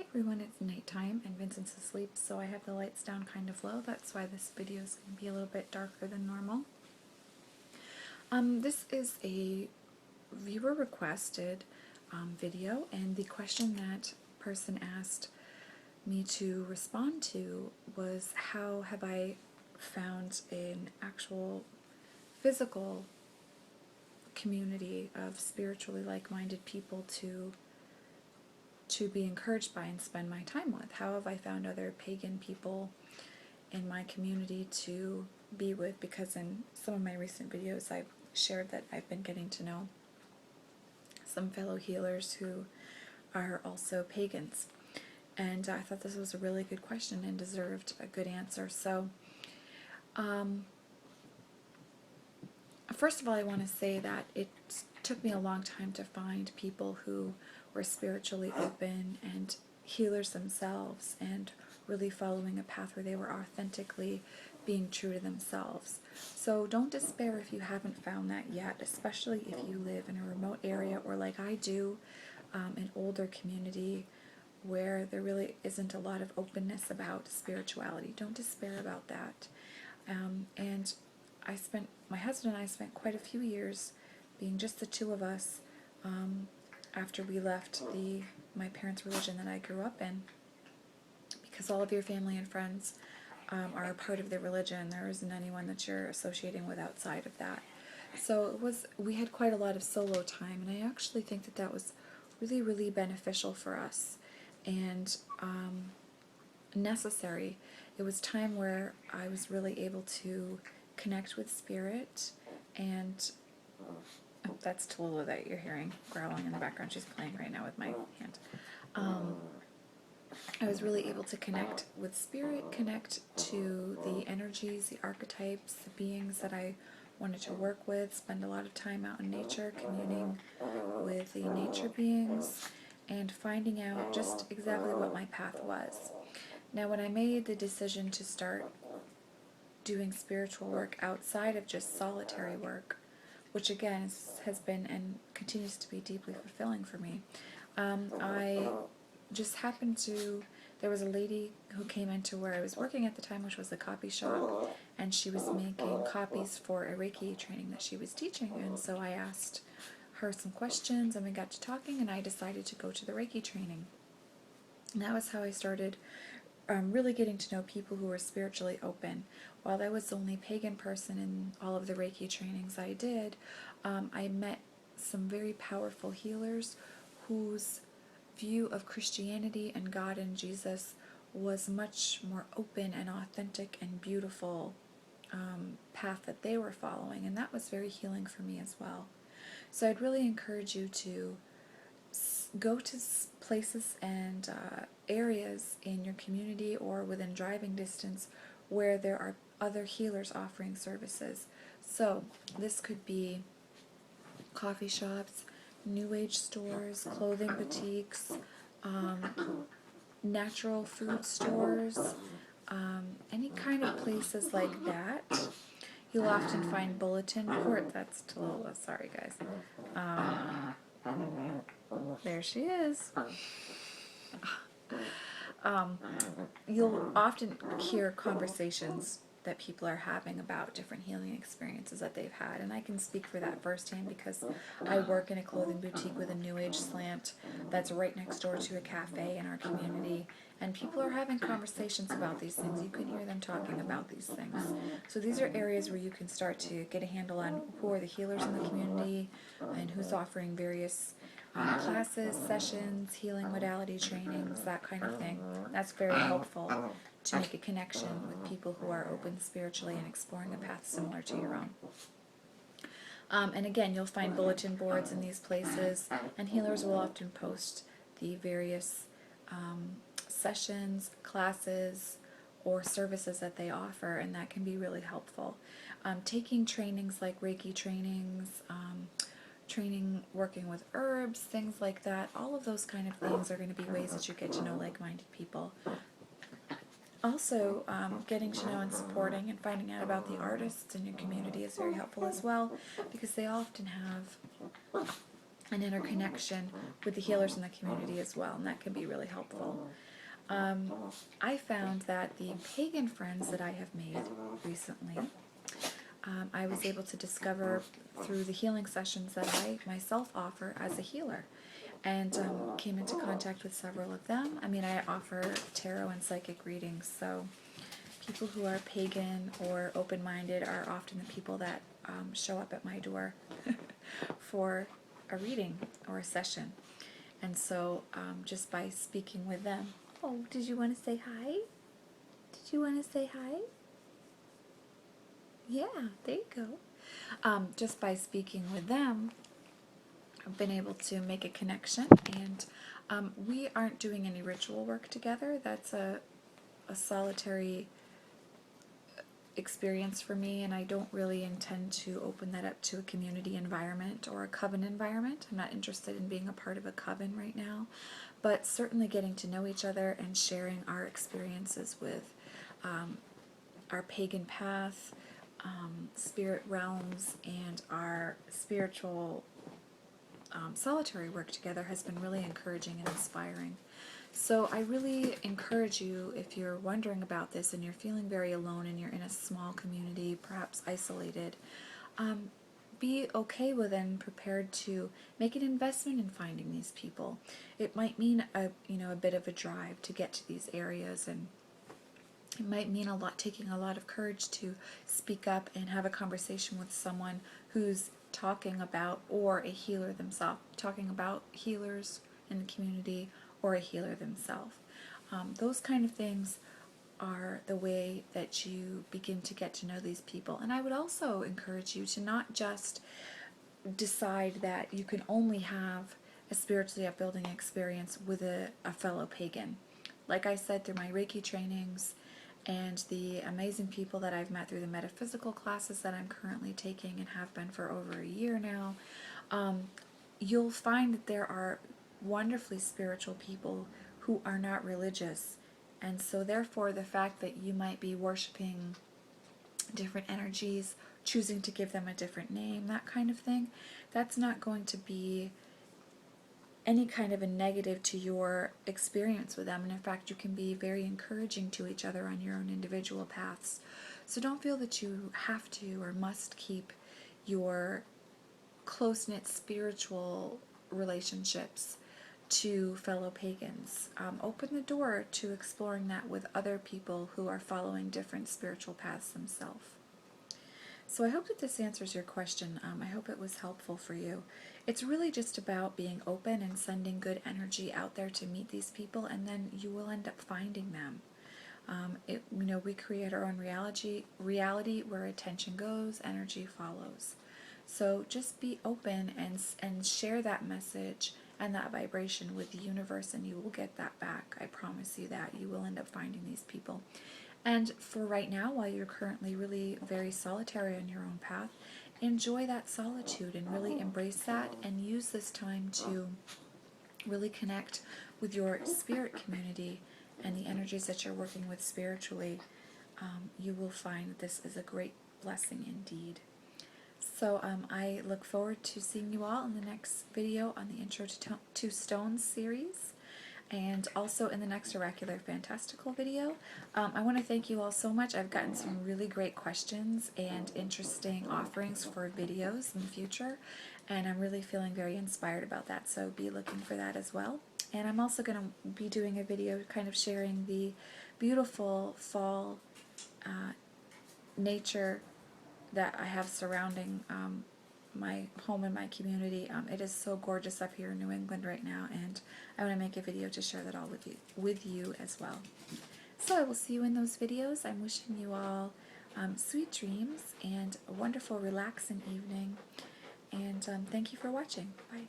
everyone, it's nighttime and Vincent's asleep, so I have the lights down kind of low. That's why this video is going to be a little bit darker than normal. This is a viewer requested video, and the question that person asked me to respond to was, how have I found an actual physical community of spiritually like-minded people to be encouraged by and spend my time with? How have I found other pagan people in my community to be with? Because in some of my recent videos I've shared that I've been getting to know some fellow healers who are also pagans. And I thought this was a really good question and deserved a good answer. So, first of all, I want to say that it took me a long time to find people who were spiritually open and healers themselves and really following a path where they were authentically being true to themselves. So don't despair if you haven't found that yet, especially if you live in a remote area or, like I do, an older community where there really isn't a lot of openness about spirituality. Don't despair about that. And my husband and I spent quite a few years being just the two of us after we left my parents' religion that I grew up in, because all of your family and friends are a part of the religion. There isn't anyone that you're associating with outside of that. So we had quite a lot of solo time, and I actually think that that was really, really beneficial for us and necessary. It was time where I was really able to connect with spirit, and that's Tallulah that you're hearing growling in the background. She's playing right now with my hand. I was really able to connect with spirit, connect to the energies, the archetypes, the beings that I wanted to work with, spend a lot of time out in nature, communing with the nature beings, and finding out just exactly what my path was. Now, when I made the decision to start doing spiritual work outside of just solitary work, which again has been and continues to be deeply fulfilling for me, I just happened to, there was a lady who came into where I was working at the time, which was a copy shop, and she was making copies for a Reiki training that she was teaching, and so I asked her some questions, and we got to talking, and I decided to go to the Reiki training. And that was how I started really getting to know people who were spiritually open. While I was the only pagan person in all of the Reiki trainings I did, I met some very powerful healers whose view of Christianity and God and Jesus was much more open and authentic and beautiful path that they were following, and that was very healing for me as well. So I'd really encourage you to go to places and areas in your community or within driving distance where there are other healers offering services. So this could be coffee shops, new age stores, clothing boutiques, natural food stores, any kind of places like that. You'll often find bulletin board. That's Tallulah. Sorry, guys. There she is. You'll often hear conversations that people are having about different healing experiences that they've had, and I can speak for that firsthand because I work in a clothing boutique with a new age slant that's right next door to a cafe in our community, and people are having conversations about these things. You can hear them talking about these things. So these are areas where you can start to get a handle on who are the healers in the community and who's offering various classes, sessions, healing modality trainings, that kind of thing. That's very helpful to make a connection with people who are open spiritually and exploring a path similar to your own. And again, you'll find bulletin boards in these places, and healers will often post the various sessions, classes, or services that they offer, and that can be really helpful. Taking trainings like Reiki trainings, working with herbs, things like that, all of those kind of things are going to be ways that you get to know like-minded people. Also, getting to know and supporting and finding out about the artists in your community is very helpful as well, because they often have an interconnection with the healers in the community as well, and that can be really helpful. I found that the pagan friends that I have made recently, I was able to discover through the healing sessions that I myself offer as a healer, and came into contact with several of them. I mean, I offer tarot and psychic readings, so people who are pagan or open-minded are often the people that show up at my door for a reading or a session. And so just by speaking with them, oh, did you want to say hi? Did you want to say hi? Yeah, there you go. Just by speaking with them, I've been able to make a connection, and we aren't doing any ritual work together. That's a solitary experience for me, and I don't really intend to open that up to a community environment or a coven environment. I'm not interested in being a part of a coven right now, but certainly getting to know each other and sharing our experiences with our pagan path, spirit realms, and our spiritual solitary work together has been really encouraging and inspiring. So I really encourage you, if you're wondering about this and you're feeling very alone and you're in a small community, perhaps isolated, be okay with and prepared to make an investment in finding these people. It might mean a bit of a drive to get to these areas, and it might mean taking a lot of courage to speak up and have a conversation with someone who's talking about, or a healer themselves, talking about healers in the community, or a healer themselves. Those kind of things are the way that you begin to get to know these people. And I would also encourage you to not just decide that you can only have a spiritually upbuilding experience with a fellow pagan. Like I said, through my Reiki trainings and the amazing people that I've met through the metaphysical classes that I'm currently taking and have been for over a year now, you'll find that there are wonderfully spiritual people who are not religious. And so therefore the fact that you might be worshiping different energies, choosing to give them a different name, that kind of thing, that's not going to be any kind of a negative to your experience with them. And in fact, you can be very encouraging to each other on your own individual paths. So don't feel that you have to or must keep your close-knit spiritual relationships to fellow pagans. Open the door to exploring that with other people who are following different spiritual paths themselves. So I hope that this answers your question. I hope it was helpful for you. It's really just about being open and sending good energy out there to meet these people, and then you will end up finding them. We create our own reality where attention goes, energy follows. So just be open and share that message and that vibration with the universe, and you will get that back. I promise you that. You will end up finding these people. And for right now, while you're currently really very solitary on your own path, enjoy that solitude and really embrace that, and use this time to really connect with your spirit community and the energies that you're working with spiritually. You will find that this is a great blessing indeed. So I look forward to seeing you all in the next video on the Intro to Stones series, and also in the next Oracular Fantastical video. I want to thank you all so much. I've gotten some really great questions and interesting offerings for videos in the future, and I'm really feeling very inspired about that, so be looking for that as well. And I'm also going to be doing a video kind of sharing the beautiful fall nature that I have surrounding my home and my community. It is so gorgeous up here in New England right now, and I want to make a video to share that all with you as well. So I will see you in those videos. I'm wishing you all sweet dreams and a wonderful relaxing evening, and thank you for watching. Bye.